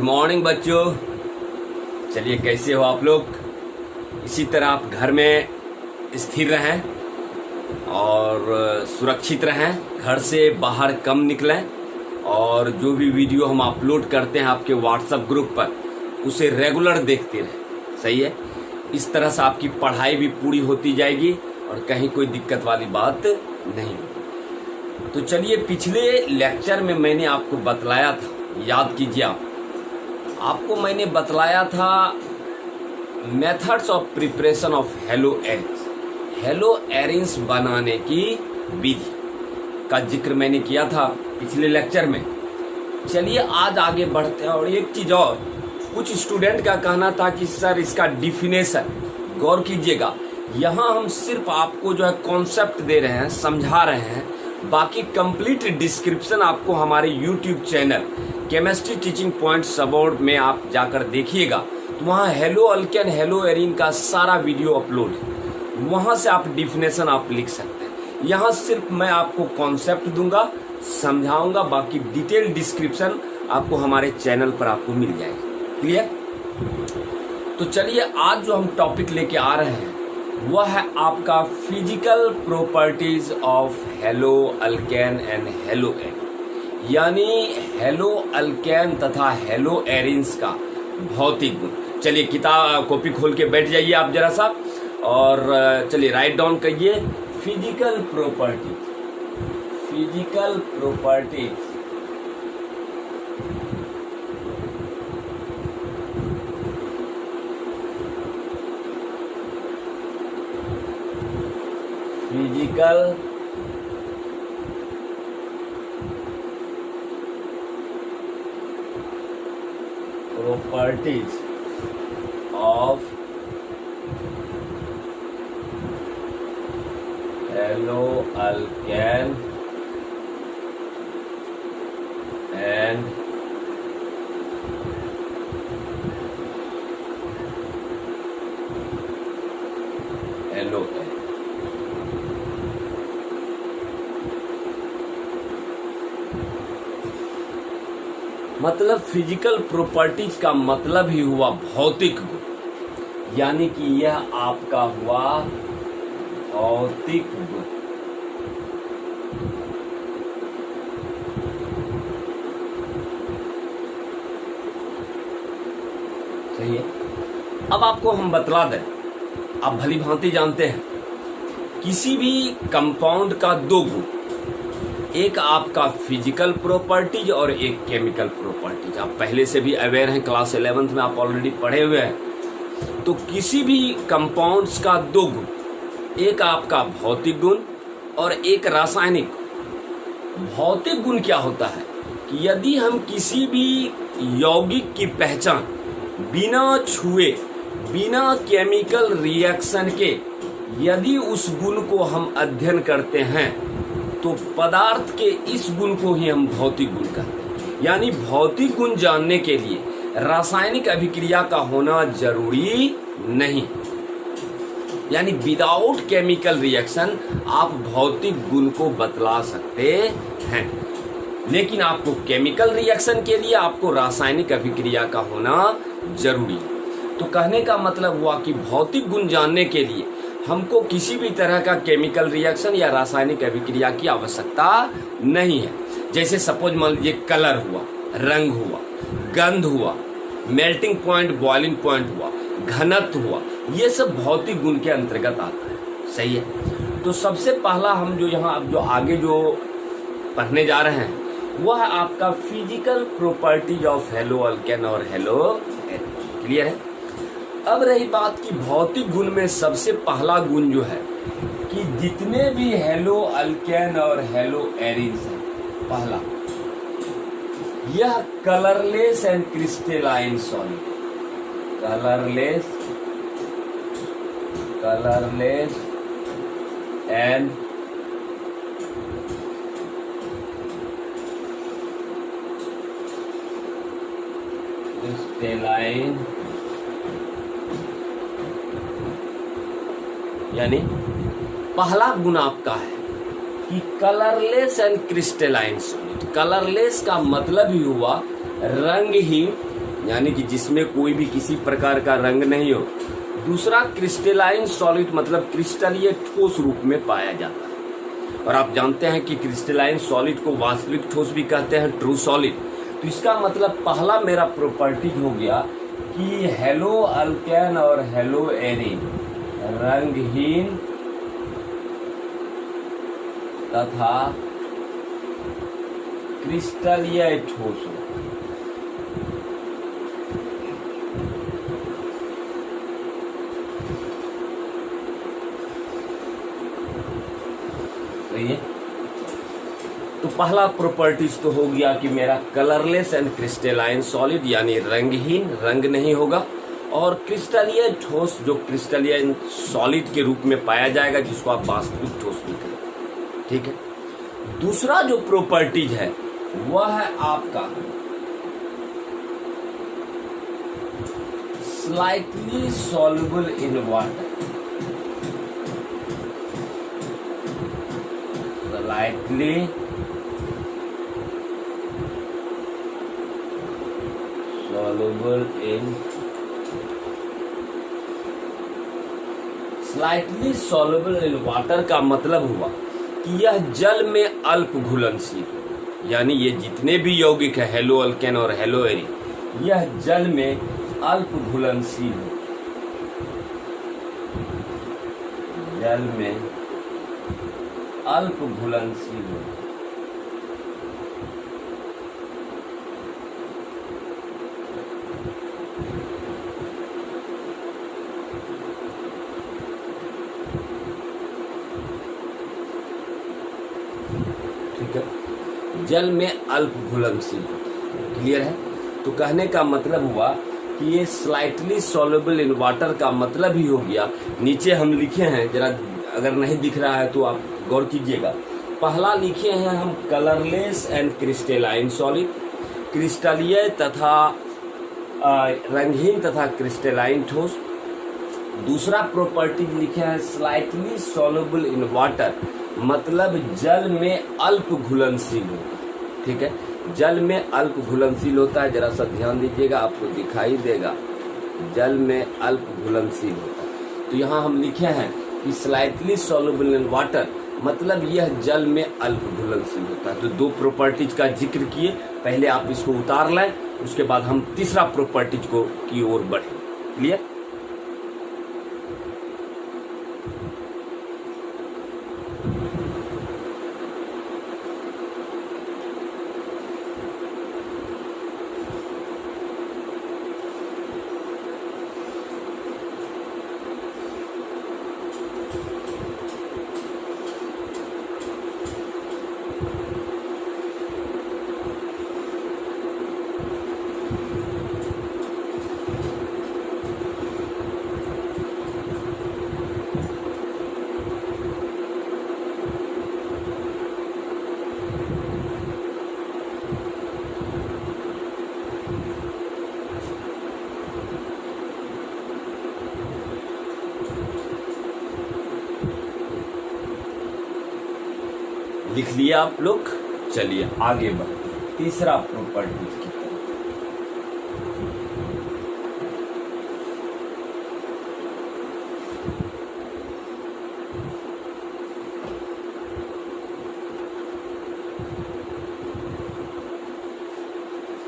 Morning बच्चों। चलिए, कैसे हो आप लोग? इसी तरह आप घर में स्थिर रहें और सुरक्षित रहें, घर से बाहर कम निकलें और जो भी वीडियो हम अपलोड करते हैं आपके व्हाट्सएप ग्रुप पर उसे रेगुलर देखते रहें। सही है? इस तरह से आपकी पढ़ाई भी पूरी होती जाएगी और कहीं कोई दिक्कत वाली बात नहीं होगी। तो चलिए, पिछले लेक्चर में मैंने आपको बतलाया था, याद कीजिए आपको मैंने बतलाया था methods of preparation of hello arenes. Hello arenes बनाने की विधि का जिक्र मैंने किया था पिछले लेक्चर में। चलिए आज आगे बढ़ते हैं। और एक चीज और, कुछ स्टूडेंट का कहना था कि सर इसका डिफिनेशन, गौर कीजिएगा, यहाँ हम सिर्फ आपको जो है कॉन्सेप्ट दे रहे हैं, समझा रहे हैं, बाकी कंप्लीट डिस्क्रिप्शन आपको हमारे YouTube channel chemistry teaching point सबोर्ड में आप जाकर देखिएगा, तो वहाँ हेलो अल्केन हेलो एरिन का सारा वीडियो अपलोड है। वहाँ से आप डिफिनेशन आप लिख सकते हैं। यहाँ सिर्फ मैं आपको कॉन्सेप्ट दूंगा, समझाऊंगा, बाकी डिटेल डिस्क्रिप्शन आपको हमारे चैनल पर आपको मिल जाएगा। क्लियर? तो चलिए, आज जो हम टॉपिक लेके आ रहे हैं वह है आपका physical properties of hello alkane and hello Erin, यानी हेलो अल्केन तथा हेलो एरिन्स का भौतिक गुण। चलिए, किताब कॉपी खोल के बैठ जाइए आप जरा सा और चलिए राइट डाउन करिए physical properties. Physical properties physical properties of haloalkane and haloalkane। मतलब फिजिकल प्रॉपर्टीज का मतलब ही हुआ भौतिक गुण, यानी कि यह आपका हुआ भौतिक गुण। सही है? अब आपको हम बतला दें, आप भली भांति जानते हैं किसी भी कंपाउंड का दो गुण, एक आपका फिजिकल प्रॉपर्टीज और एक केमिकल प्रॉपर्टीज। आप पहले से भी अवेयर हैं, क्लास 11th में आप ऑलरेडी पढ़े हुए हैं। तो किसी भी कंपाउंड्स का दो गुण, एक आपका भौतिक गुण और एक रासायनिक गुण। भौतिक गुण क्या होता है कि यदि हम किसी भी यौगिक की पहचान बिना छुए, बिना केमिकल रिएक्शन के यदि उस गुण को हम अध्ययन करते हैं तो पदार्थ के इस गुण को ही हम भौतिक गुण कहते हैं। यानी भौतिक गुण जानने के लिए रासायनिक अभिक्रिया का होना जरूरी नहीं, यानी विदाउट केमिकल रिएक्शन आप भौतिक गुण को बतला सकते हैं। लेकिन आपको केमिकल रिएक्शन के लिए आपको रासायनिक अभिक्रिया का होना जरूरी है। तो कहने का मतलब हुआ कि भौतिक गुण जानने के लिए हमको किसी भी तरह का केमिकल रिएक्शन या रासायनिक अभिक्रिया की आवश्यकता नहीं है। जैसे सपोज मान लीजिए कलर हुआ, रंग हुआ, गंध हुआ, मेल्टिंग पॉइंट, बॉइलिंग पॉइंट हुआ, घनत्व हुआ, ये सब भौतिक गुण के अंतर्गत आता है। सही है? तो सबसे पहला हम जो यहाँ अब जो आगे जो पढ़ने जा रहे हैं वह है आपका physical properties of hello alkane और हेलो एरिन। क्लियर है? अब रही बात की भौतिक गुण में सबसे पहला गुण जो है कि जितने भी हेलो अल्केन और हेलो एरिन्स हैं, पहला यह colourless and crystalline solid, colourless and crystalline, यानी पहला गुण आपका है कि colourless and crystalline solid. Colourless का मतलब ही हुआ रंगहीन यानी कि जिसमें कोई भी किसी प्रकार का रंग नहीं हो। दूसरा क्रिस्टलाइन सॉलिड मतलब क्रिस्टलीय ठोस रूप में पाया जाता है। और आप जानते हैं कि क्रिस्टलाइन सॉलिड को वास्तविक ठोस भी कहते हैं, ट्रू सॉलिड। तो इसका मतलब पहला मेरा प्रॉपर्टी हो गया कि हेलो अल्केन और हेलो एरिन रंगहीन तथा क्रिस्टलीय ठोस हो। सही है। तो पहला प्रॉपर्टीज तो हो गया कि मेरा कलरलेस एंड क्रिस्टलाइन सॉलिड यानी रंगहीन, रंग नहीं होगा, और क्रिस्टलीय ठोस जो क्रिस्टलीय सॉलिड के रूप में पाया जाएगा, जिसको आप वास्तविक ठोस भी करें। ठीक है। दूसरा जो प्रॉपर्टीज है वह है आपका slightly soluble in water. Slightly soluble in slightly soluble in water का मतलब हुआ कि यह जल में अल्प घुलनशील, यानी ये जितने भी यौगिक है हेलो अल्केन और हेलो एरिन, यह जल में अल्प घुलनशील है, जल में अल्प घुलनशील है। जल में अल्प घुलनशील। क्लियर है। तो कहने का मतलब हुआ कि ये स्लाइटली सॉल्युबल इन वाटर का मतलब ही हो गया, नीचे हम लिखे हैं, जरा अगर नहीं दिख रहा है तो आप गौर कीजिएगा। पहला लिखे हैं हम कलरलेस एंड क्रिस्टलाइन सॉलिड, क्रिस्टलीय तथा रंगहीन तथा क्रिस्टलाइन ठोस। दूसरा प्रॉपर्टी लिखे हैं स्लाइटली सॉल्युबल इन वाटर, मतलब जल में अल्प घुलनशील होता है। ठीक है। जल में अल्प घुलनशील होता है, जरा सा ध्यान दीजिएगा, आपको दिखाई देगा जल में अल्प घुलनशील होता है। तो यहाँ हम लिखे हैं कि स्लाइटली सॉल्युबल इन वाटर मतलब यह जल में अल्प घुलनशील होता है। तो दो प्रॉपर्टीज का जिक्र किए, पहले आप इसको उतार लें, उसके बाद हम तीसरा प्रॉपर्टीज को की ओर बढ़े। क्लियर। लिख लिया आप लोग। चलिए आगे बढ़ते तीसरा प्रॉपर्टी की तरफ।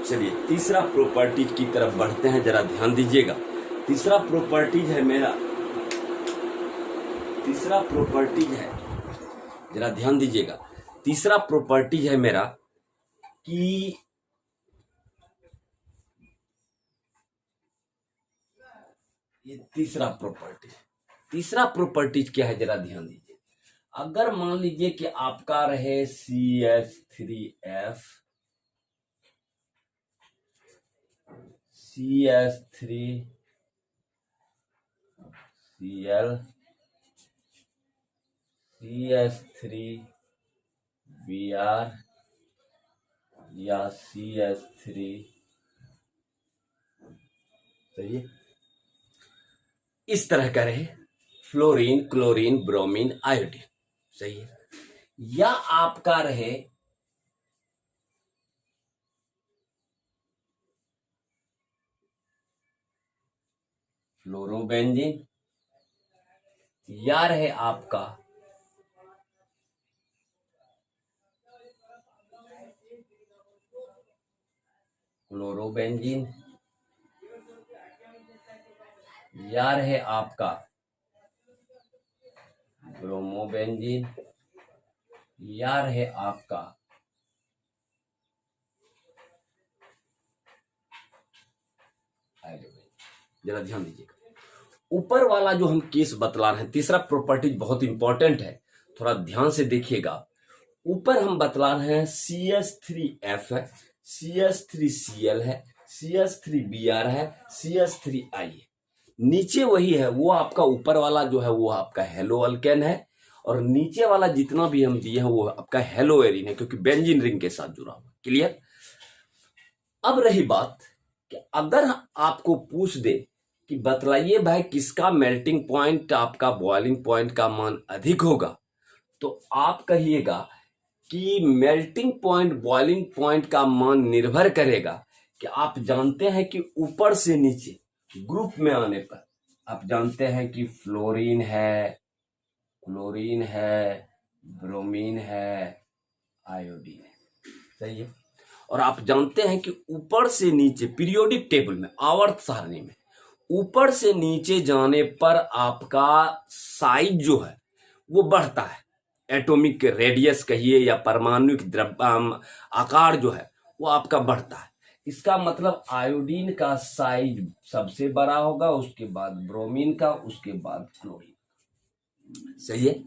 चलिए तीसरा प्रॉपर्टीज की तरफ बढ़ते हैं, जरा ध्यान दीजिएगा। तीसरा प्रॉपर्टीज है मेरा, तीसरा प्रॉपर्टीज है, जरा ध्यान दीजिएगा। तीसरा प्रॉपर्टीज है मेरा कि ये तीसरा प्रॉपर्टीज क्या है, जरा ध्यान दीजिए। अगर मान लीजिए कि आपका रहे CH3F CH3Cl CH3Br या CH3, सही है, इस तरह का रहे, फ्लोरीन, क्लोरीन, ब्रोमीन, आयोडीन, सही है। या आपका रहे फ्लोरोबेंजीन, या रहे आपका क्लोरोबेंजीन, या रहे आपका ब्रोमोबेंजीन, या रहे आपका आयोडीन। जरा ध्यान दीजिएगा, ऊपर वाला जो हम केस बतला रहे हैं, तीसरा प्रॉपर्टीज बहुत इंपॉर्टेंट है, थोड़ा ध्यान से देखिएगा। ऊपर हम बतला रहे हैं CH3F है, CH3Cl है, CH3Br है, CH3I है। नीचे वही है, वो आपका ऊपर वाला जो है वो आपका हेलो अल्केन है, और नीचे वाला जितना भी हम दिए हैं वो आपका हेलो एरिन है, क्योंकि बेंजीन रिंग के साथ जुड़ा हुआ। क्लियर? अब रही बात कि अगर आपको पूछ दे कि बतलाइए भाई किसका मेल्टिंग पॉइंट आपका बॉइलिंग पॉइंट का मान अधिक होगा, तो आप कहिएगा कि मेल्टिंग पॉइंट बॉइलिंग पॉइंट का मान निर्भर करेगा कि आप जानते हैं कि ऊपर से नीचे ग्रुप में आने पर आप जानते हैं कि फ्लोरीन है, क्लोरीन है, ब्रोमीन है, आयोडीन है। सही है? और आप जानते हैं कि ऊपर से नीचे पीरियोडिक टेबल में, आवर्त सारणी में, ऊपर से नीचे जाने पर आपका साइज जो है वो बढ़ता है। एटॉमिक रेडियस कहिए या परमाणुक द्रव्य आकार जो है वो आपका बढ़ता है। इसका मतलब आयोडीन का साइज सबसे बड़ा होगा, उसके बाद ब्रोमीन का, उसके बाद क्लोरीन। सही है?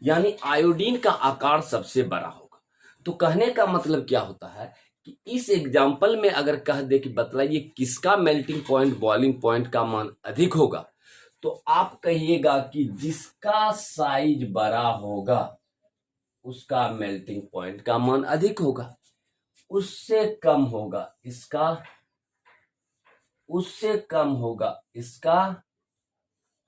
यानी आयोडीन का आकार सबसे बड़ा होगा। तो कहने का मतलब क्या होता है कि इस एग्जाम्पल में अगर कह दे कि बतलाइए किसका मेल्टिंग पॉइंट बॉइलिंग पॉइंट का मान अधिक होगा, तो आप कहिएगा कि जिसका साइज बड़ा होगा उसका मेल्टिंग पॉइंट का मान अधिक होगा, उससे कम होगा इसका, उससे कम होगा इसका,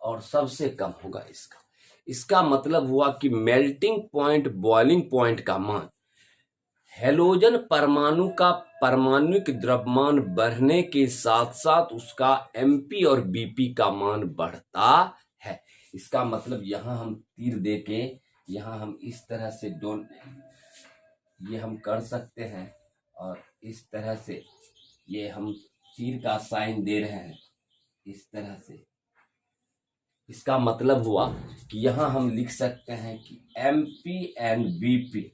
और सबसे कम होगा इसका। इसका मतलब हुआ कि मेल्टिंग पॉइंट बॉइलिंग पॉइंट का मान हेलोजन परमाणु का परमाणुक द्रव्यमान बढ़ने के साथ साथ उसका एमपी और बीपी का मान बढ़ता है। इसका मतलब यहां हम तीर देके यहां हम इस तरह से ये हम कर सकते हैं, और इस तरह से ये हम तीर का साइन दे रहे हैं इस तरह से। इसका मतलब हुआ कि यहां हम लिख सकते हैं कि MP and BP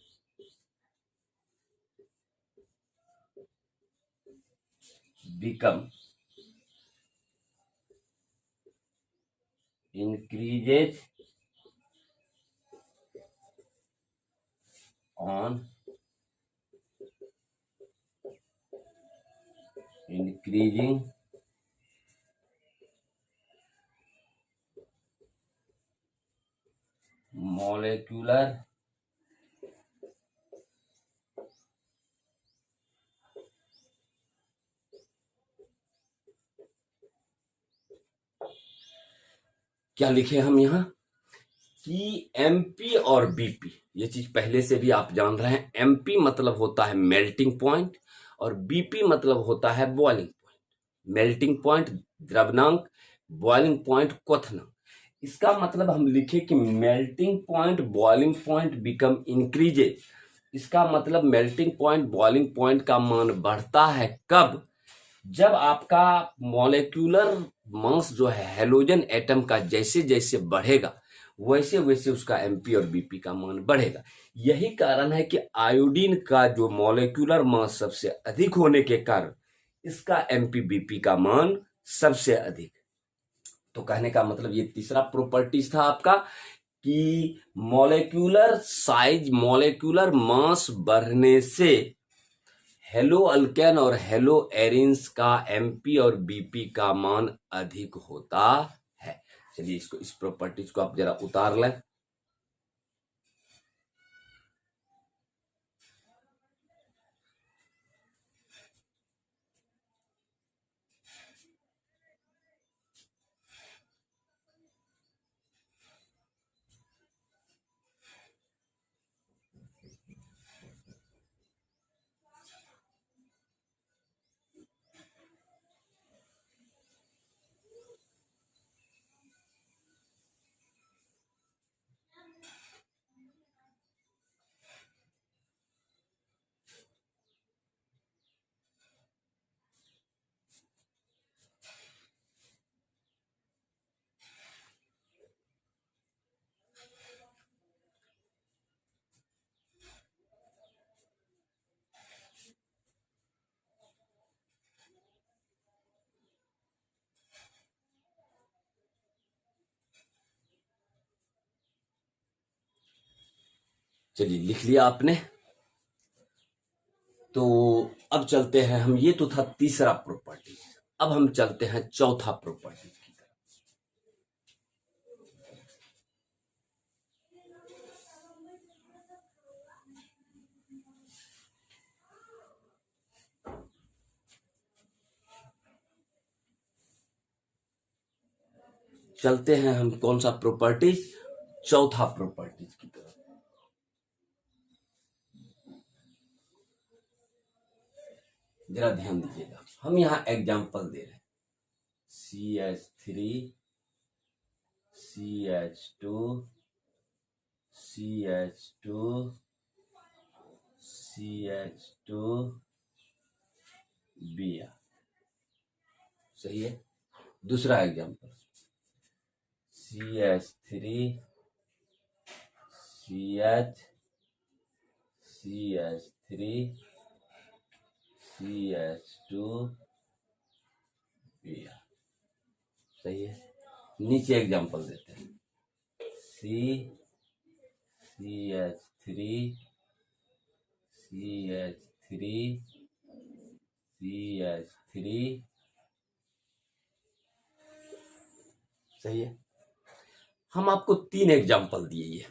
become increases on increasing molecular क्या लिखे हम यहाँ कि एमपी और बीपी, ये चीज पहले से भी आप जान रहे हैं। एमपी मतलब होता है मेल्टिंग पॉइंट और बीपी मतलब होता है बॉइलिंग पॉइंट। मेल्टिंग पॉइंट द्रवनांक, बॉइलिंग पॉइंट क्वथनांक। इसका मतलब हम लिखे कि melting point boiling point become increases. इसका मतलब मेल्टिंग पॉइंट बॉइलिंग पॉइंट का मान बढ़ता है कब? जब आपका मॉलिक्यूलर मास जो है हेलोजन एटम का जैसे जैसे बढ़ेगा वैसे वैसे उसका एमपी और बीपी का मान बढ़ेगा। यही कारण है कि आयोडीन का जो मॉलिक्यूलर मास सबसे अधिक होने के कारण इसका एमपी बीपी का मान सबसे अधिक। तो कहने का मतलब ये तीसरा प्रॉपर्टीज था आपका कि मॉलिक्यूलर साइज, मॉलिक्यूलर मास बढ़ने से हेलो अल्केन और हेलो एरिन्स का एमपी और बीपी का मान अधिक होता है। चलिए इस प्रॉपर्टीज को आप जरा उतार लें। चलिए लिख लिया आपने। तो अब चलते हैं हम, ये तो था तीसरा प्रॉपर्टी, अब हम चलते हैं चौथा प्रॉपर्टी की तरफ। चलते हैं हम कौन सा प्रॉपर्टीज, चौथा प्रॉपर्टीज की तरफ। जरा ध्यान दीजिएगा, हम यहां एग्जांपल दे रहे हैं CH3 CH2 CH2 CH2 Br, सही है। दूसरा example CH3 CH CH3 CH2 Br, सही है। नीचे एग्जांपल देते हैं CH3 CH3 CH3, सही है। हम आपको 3 एग्जांपल दिए ये,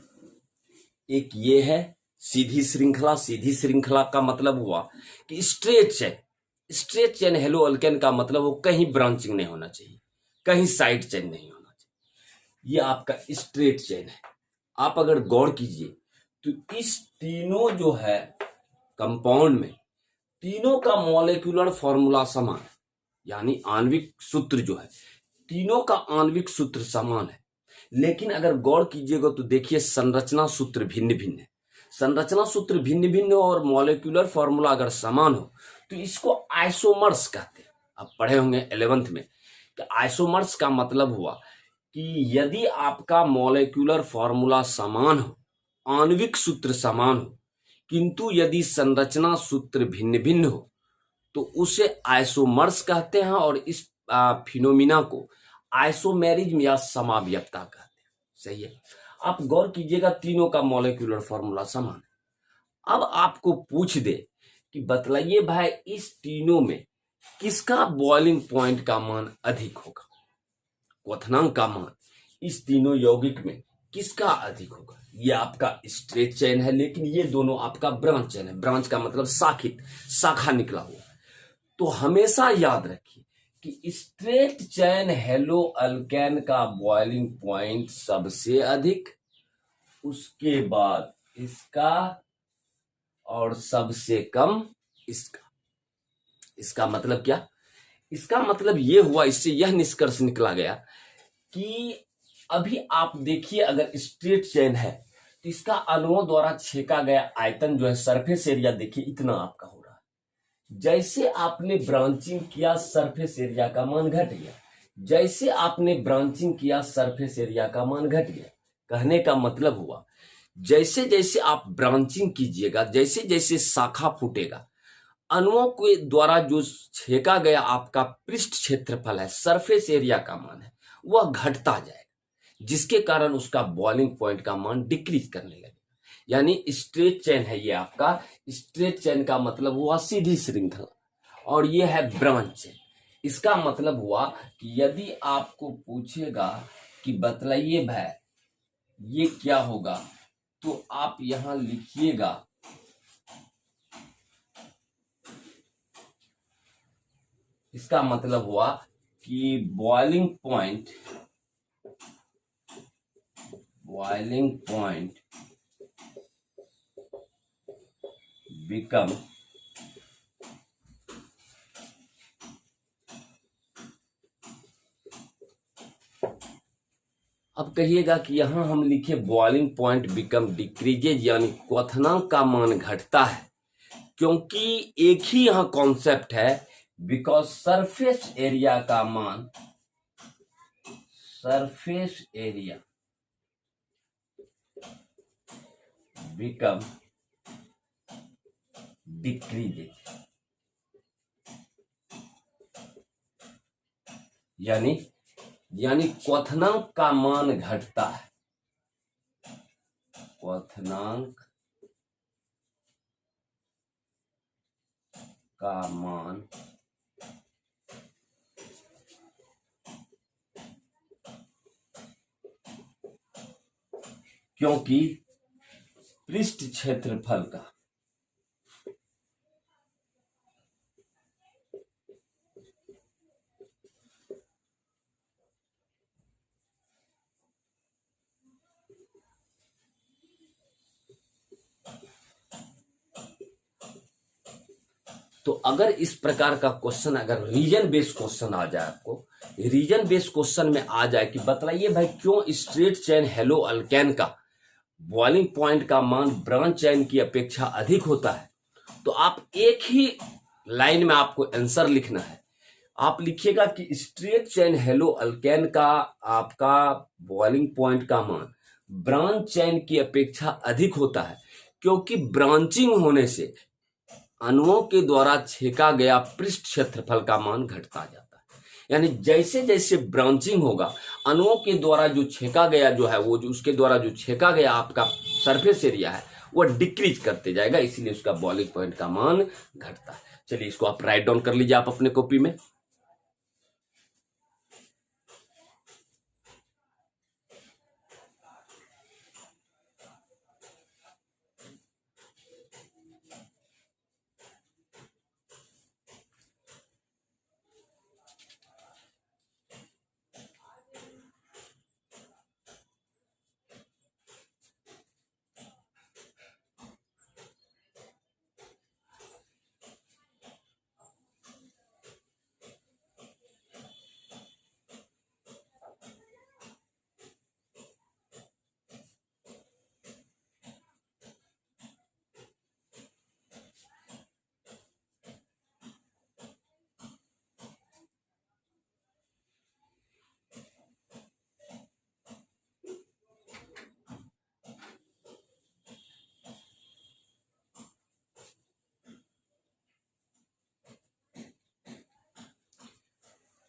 एक ये है सीधी श्रृंखला। सीधी श्रृंखला का मतलब हुआ कि straight chain, straight chain hello alkane का मतलब वो कहीं ब्रांचिंग नहीं होना चाहिए, कहीं साइड चेन नहीं होना चाहिए, ये आपका स्ट्रेट चेन है। आप अगर गौर कीजिए तो इस तीनों जो है कंपाउंड में, तीनों का मॉलिक्यूलर फॉर्मूला समान, यानी आणविक सूत्र जो है, तीनों का आणविक सूत्र समान है। लेकिन अगर गौर कीजिएगा तो देखिए संरचना सूत्र भिन्न भिन्न है। संरचना सूत्र भिन्न भिन्न हो और मॉलिक्यूलर फॉर्मूला अगर समान हो तो इसको आइसोमर्स कहते हैं। आप पढ़े होंगे 11th में कि आइसोमर्स का मतलब हुआ कि यदि आपका मॉलिक्यूलर फॉर्मूला समान हो, आणविक सूत्र समान हो, किंतु यदि संरचना सूत्र भिन्न भिन्न हो तो उसे आइसोमर्स कहते हैं, और इस फिनोमिना को आइसोमेरिज्म या समावयवता कहते हैं, सही है। आप गौर कीजिएगा तीनों का मॉलिक्यूलर फॉर्मूला समान है। अब आपको पूछ दे कि बतलाइए भाई इस तीनों में किसका बॉइलिंग पॉइंट का मान अधिक होगा, क्वथनांक का मान इस तीनों यौगिक में किसका अधिक होगा। ये आपका स्ट्रेट चेन है, लेकिन ये दोनों आपका ब्रांच चेन है। ब्रांच का मतलब शाखित, शाखा निकला हुआ। तो हमेशा याद रखिए कि स्ट्रेट चैन हेलो अल्केन का बॉइलिंग पॉइंट सबसे अधिक, उसके बाद इसका, और सबसे कम इसका। इसका मतलब क्या, इसका मतलब ये हुआ, इससे यह निष्कर्ष निकला गया कि अभी आप देखिए अगर स्ट्रेट चैन है तो इसका अणुओं द्वारा छेका गया आयतन जो है, सरफेस एरिया देखिए इतना आपका हो रहा है। जैसे आपने ब्रांचिंग किया सरफेस एरिया का मान घट गया, जैसे आपने ब्रांचिंग किया सरफेस एरिया का मान घट गया। कहने का मतलब हुआ जैसे जैसे आप ब्रांचिंग कीजिएगा, जैसे जैसे शाखा फूटेगा, अणुओं के द्वारा जो छेका गया आपका पृष्ठ क्षेत्रफल है, सरफेस एरिया का मान है, वह घटता जाएगा, जिसके कारण उसका बॉइलिंग पॉइंट का मान डिक्रीज करने लगेगा। यानी स्ट्रेट चेन है ये आपका। स्ट्रेट चेन का मतलब हुआ सीधी श्रृंखला, और ये है ब्रांच चेन। इसका मतलब हुआ कि यदि आपको पूछेगा कि बतलाइए भाई ये क्या होगा, तो आप यहां लिखिएगा इसका मतलब हुआ कि बॉइलिंग पॉइंट बिकम अब कहिएगा कि यहां हम लिखे बॉइलिंग पॉइंट बिकम डिक्रीजेज, यानी क्वथनांक का मान घटता है, क्योंकि एक ही यहां कॉन्सेप्ट है, बिकॉज सरफेस एरिया का मान, सरफेस एरिया बिकम डिक्रीजेज, यानी क्वथनांक का मान घटता है, क्वथनांक का मान क्योंकि पृष्ठ क्षेत्रफल का तो अगर इस प्रकार का क्वेश्चन, अगर रीजन बेस्ड क्वेश्चन आ जाए, आपको रीजन बेस्ड क्वेश्चन में आ जाए कि बतलाइए भाई क्यों स्ट्रेट चेन हेलो अल्केन का बॉइलिंग पॉइंट का मान ब्रांच चेन की अपेक्षा अधिक होता है, तो आप एक ही लाइन में आपको आंसर लिखना है। आप लिखिएगा कि स्ट्रेट चेन हेलो अल्केन का आपका बॉइलिंग पॉइंट का मान ब्रांच चेन की अपेक्षा अधिक होता है, क्योंकि ब्रांचिंग होने से अणुओं के द्वारा छेका गया पृष्ठ क्षेत्रफल का मान घटता जाता है। यानी जैसे जैसे ब्रांचिंग होगा, अणुओं के द्वारा जो छेका गया जो है, वो जो उसके द्वारा जो छेका गया आपका सरफेस एरिया है, वो डिक्रीज करते जाएगा, इसीलिए उसका बॉइलिंग पॉइंट का मान घटता है। चलिए इसको आप राइट डाउन कर लीजिए आप अपने कॉपी में।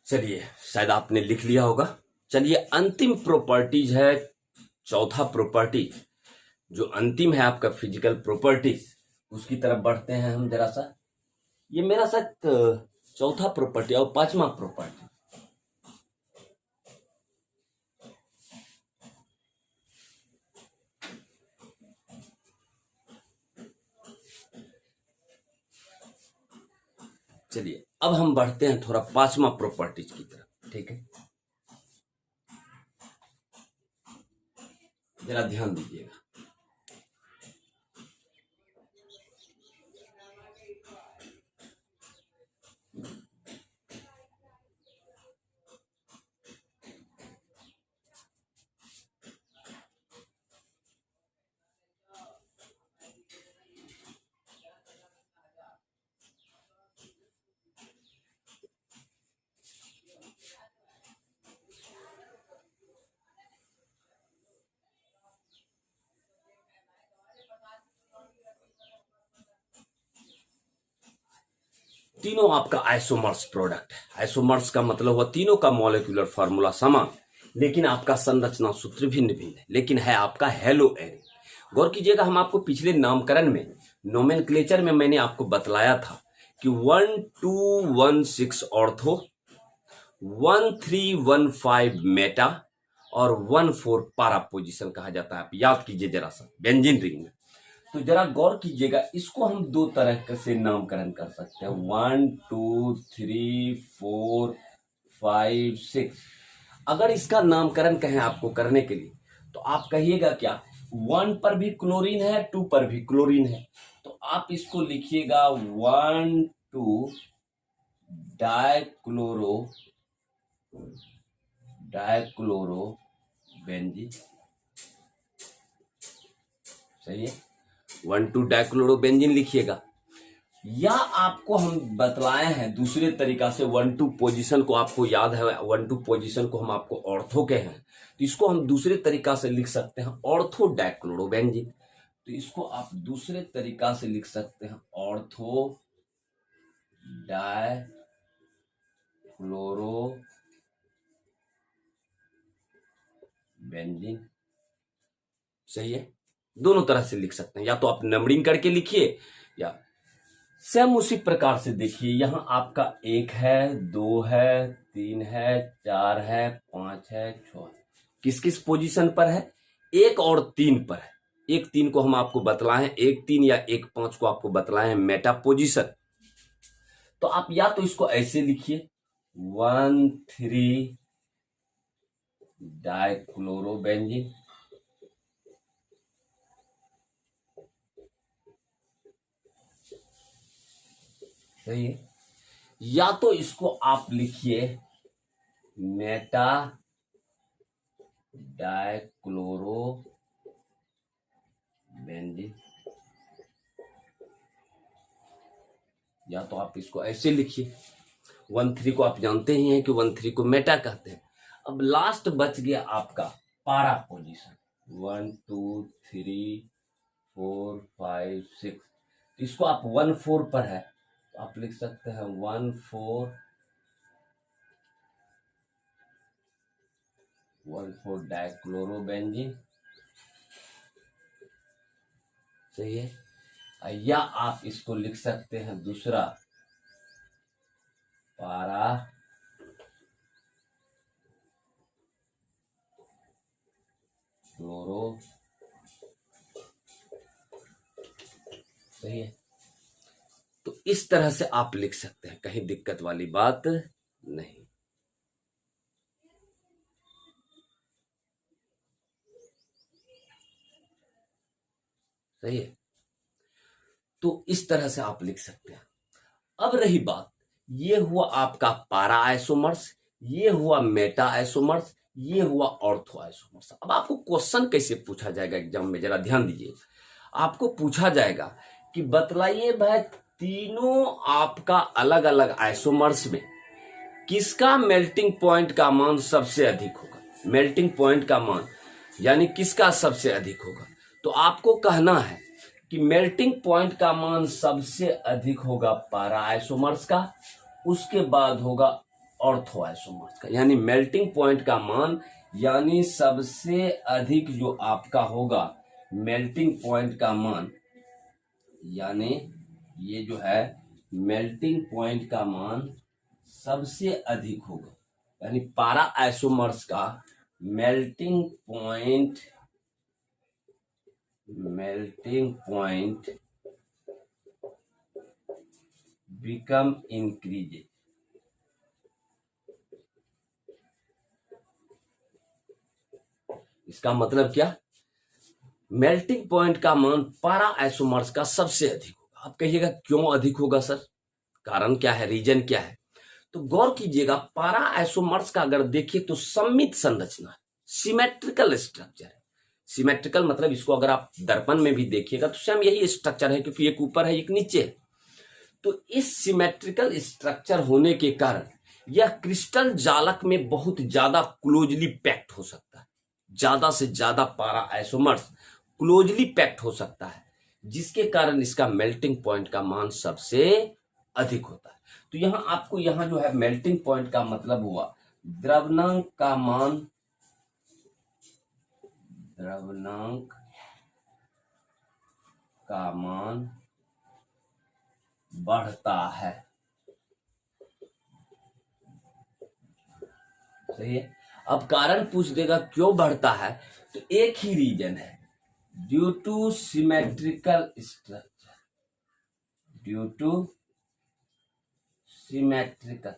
चलिए शायद आपने लिख लिया होगा। चलिए अंतिम प्रॉपर्टीज है, चौथा प्रॉपर्टी जो अंतिम है आपका फिजिकल प्रॉपर्टीज, उसकी तरफ बढ़ते हैं हम जरा सा। ये मेरा शायद चौथा प्रॉपर्टी और पांचवा प्रॉपर्टी। चलिए अब हम बढ़ते हैं थोड़ा पांचवा प्रॉपर्टीज की तरफ, ठीक है। जरा ध्यान दीजिएगा। तीनों आपका आइसोमर्स प्रोडक्ट है। आइसोमर्स का मतलब हुआ तीनों का मॉलिक्यूलर फार्मूला समान, लेकिन आपका संरचना सूत्र भिन्न भिन्न है, लेकिन है आपका हेलो एरे। गौर कीजिएगा, हम आपको पिछले नामकरण में, नोमेनक्लेचर में मैंने आपको बतलाया था कि 1216 ऑर्थो, 1315 मेटा और 14 पारा पोजिशन कहा जाता है। आप याद कीजिए जरा सा बेंजीन रिंग में। तो जरा गौर कीजिएगा, इसको हम दो तरह से नामकरण कर सकते हैं, 1 2 3 4 5 6। अगर इसका नामकरण कहें आपको करने के लिए, तो आप कहिएगा क्या, 1 पर भी क्लोरीन है, 2 पर भी क्लोरीन है, तो आप इसको लिखिएगा 1 2 डाइक्लोरो बेंजीन। सही है, 1 2 डाइक्लोरोबेंजीन लिखिएगा। या आपको हम बतलाए हैं दूसरे तरीका से, 1 2 पोजीशन को आपको याद है, 1 2 पोजीशन को हम आपको ऑर्थो के हैं, तो इसको हम दूसरे तरीका से लिख सकते हैं ऑर्थो डाइक्लोरोबेंजीन। तो इसको आप दूसरे तरीका से लिख सकते हैं ऑर्थो डाइक्लोरोबेंजीन। सही है, दोनों तरह से लिख सकते हैं, या तो आप नंबरिंग करके लिखिए, या सेम उसी प्रकार से देखिए, यहां आपका 1 है, 2 है, 3 है, 4 है, 5 है, 6 है। किस किस पोजीशन पर है? 1 और 3 पर है। 1 3 को हम आपको बतलाए हैं, 1 3 या 1 5 को आपको बतलाए हैं मेटा पोजीशन। तो आप या तो इसको ऐसे लिखिए 1,3 डाइक्लोरोबेंजीन, सही है। या तो इसको आप लिखिए मेटा डाइक्लोरोबेंजीन, या तो आप इसको ऐसे लिखिए। 1,3 को आप जानते ही हैं कि 1,3 को मेटा कहते हैं। अब लास्ट बच गया आपका पारा पोजीशन 1 2 3 4 5 6। तो इसको आप 1 4 पर है तो आप लिख सकते हैं 1 4 डाइक्लोरोबेंजीन, सही है। या आप इसको लिख सकते हैं दूसरा पारा क्लोरो, सही है। तो इस तरह से आप लिख सकते हैं, कहीं दिक्कत वाली बात नहीं, सही है। तो इस तरह से आप लिख सकते हैं। अब रही बात, ये हुआ आपका पारा आइसोमर्स, ये हुआ मेटा आइसोमर्स, ये हुआ ऑर्थो आइसोमर्स। अब आपको क्वेश्चन कैसे पूछा जाएगा एग्जाम में, जरा ध्यान दीजिए। आपको पूछा जाएगा कि बतलाइए भाई तीनों आपका अलग अलग आइसोमर्स में किसका मेल्टिंग पॉइंट का मान सबसे अधिक होगा। मेल्टिंग पॉइंट का मान यानी किसका सबसे अधिक होगा। तो आपको कहना है कि मेल्टिंग पॉइंट का मान सबसे अधिक होगा पारा आइसोमर्स का, उसके बाद होगा ऑर्थो आइसोमर्स का। यानी मेल्टिंग पॉइंट का मान यानी सबसे अधिक जो आपका होगा मेल्टिंग पॉइंट का मान, यानी ये जो है मेल्टिंग पॉइंट का मान सबसे अधिक होगा। यानी पारा आइसोमर्स का मेल्टिंग पॉइंट बिकम इंक्रीज। इसका मतलब क्या? मेल्टिंग पॉइंट का मान पारा आइसोमर्स का सबसे अधिक होगा। आप कहिएगा क्यों अधिक होगा सर, कारण क्या है, रीजन क्या है? तो गौर कीजिएगा, पारा आइसोमर्स का अगर देखिए तो सममित संरचना है, सिमेट्रिकल स्ट्रक्चर है। सिमेट्रिकल मतलब इसको अगर आप दर्पण में भी देखिएगा तो सेम यही स्ट्रक्चर है, क्योंकि एक ऊपर है एक नीचे है। तो इस सिमेट्रिकल स्ट्रक्चर होने के कारण यह क्रिस्टल जालक में बहुत ज्यादा क्लोजली पैक्ड हो सकता है। ज्यादा से ज्यादा पारा आइसोमर्स क्लोजली पैक्ड हो सकता है, जिसके कारण इसका मेल्टिंग पॉइंट का मान सबसे अधिक होता है। तो यहां आपको यहां जो है मेल्टिंग पॉइंट का मतलब हुआ द्रवनांक का मान बढ़ता है, सही है। अब कारण पूछ देगा क्यों बढ़ता है, तो एक ही रीजन है, due two symmetrical structure, due two symmetrical,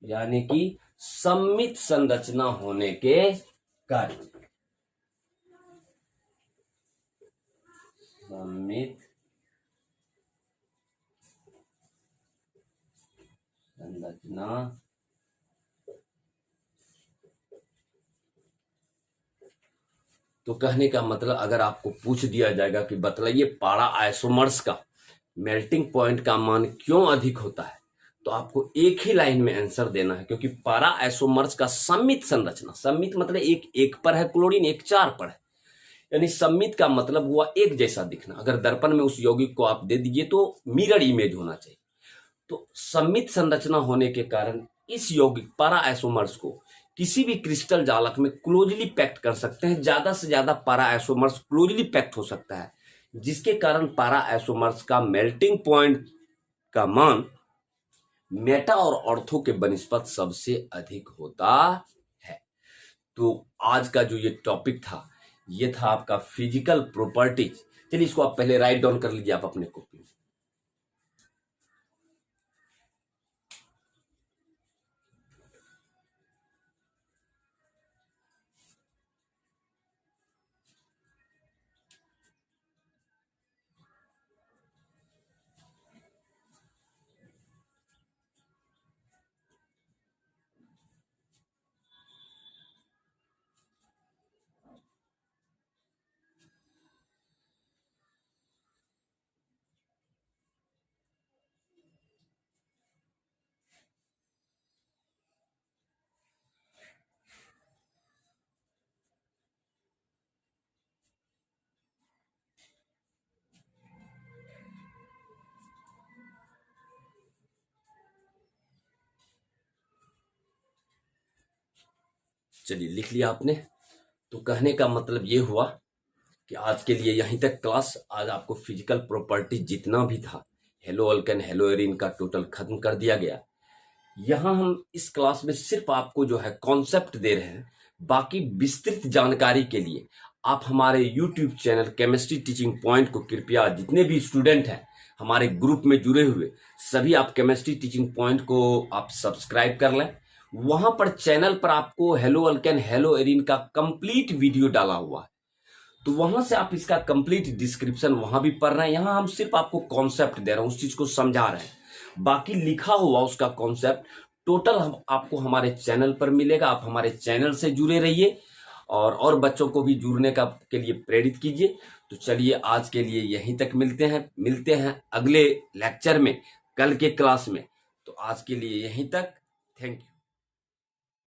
यानी कि सममित संरचना होने के कारण, सममित संरचना तो कहने का मतलब अगर आपको पूछ दिया जाएगा कि बतलाइए पारा आइसोमर्स का मेल्टिंग पॉइंट का मान क्यों अधिक होता है, तो आपको एक ही लाइन में आंसर देना है, क्योंकि पारा आइसोमर्स का सममित संरचना, सममित मतलब एक पर है क्लोरीन, एक 4 पर है, यानी सममित का मतलब हुआ एक जैसा दिखना। अगर दर्पण में उस यौगिक को आप दे दीजिए तो मिरर इमेज होना चाहिए। तो सममित संरचना होने के कारण इस यौगिक पारा आइसोमर्स को किसी भी क्रिस्टल जालक में क्लोजली पैक्ट कर सकते हैं। ज्यादा से ज्यादा पारा आइसोमर्स क्लोजली पैक्ट हो सकता है, जिसके कारण पारा आइसोमर्स का मेल्टिंग पॉइंट का मान मेटा और ऑर्थो के बनिस्पत सबसे अधिक होता है। तो आज का जो ये टॉपिक था, ये था आपका फिजिकल प्रॉपर्टीज। चलिए इसको आप पहले राइट डाउन कर लीजिए आप अपने कॉपी में। चलिए लिख लिया आपने। तो कहने का मतलब ये हुआ कि आज के लिए यहीं तक क्लास। आज आपको फिजिकल प्रॉपर्टी जितना भी था हेलो अल्केन हेलो एरीन का टोटल खत्म कर दिया गया। यहाँ हम इस क्लास में सिर्फ आपको जो है कॉन्सेप्ट दे रहे हैं। बाकी विस्तृत जानकारी के लिए आप हमारे YouTube channel chemistry teaching point को कृपया, जितने भी स्टूडेंट हैं हमारे ग्रुप में जुड़े हुए सभी, आप केमिस्ट्री टीचिंग पॉइंट को आप सब्सक्राइब कर लें। वहां पर चैनल पर आपको हेलो अल्केन हेलो एरीन का कंप्लीट वीडियो डाला हुआ है, तो वहां से आप इसका कंप्लीट डिस्क्रिप्शन वहां भी पढ़ रहे हैं। यहां हम सिर्फ आपको कॉन्सेप्ट दे रहे हैं, उस चीज को समझा रहे हैं। बाकी लिखा हुआ उसका कॉन्सेप्ट टोटल हम आपको हमारे चैनल पर मिलेगा। आप हमारे चैनल से जुड़े रहिए और बच्चों को भी जुड़ने का के लिए प्रेरित कीजिए। तो चलिए आज के लिए यहीं तक मिलते हैं अगले लेक्चर में, कल के क्लास में। तो आज के लिए यहीं तक, थैंक यू।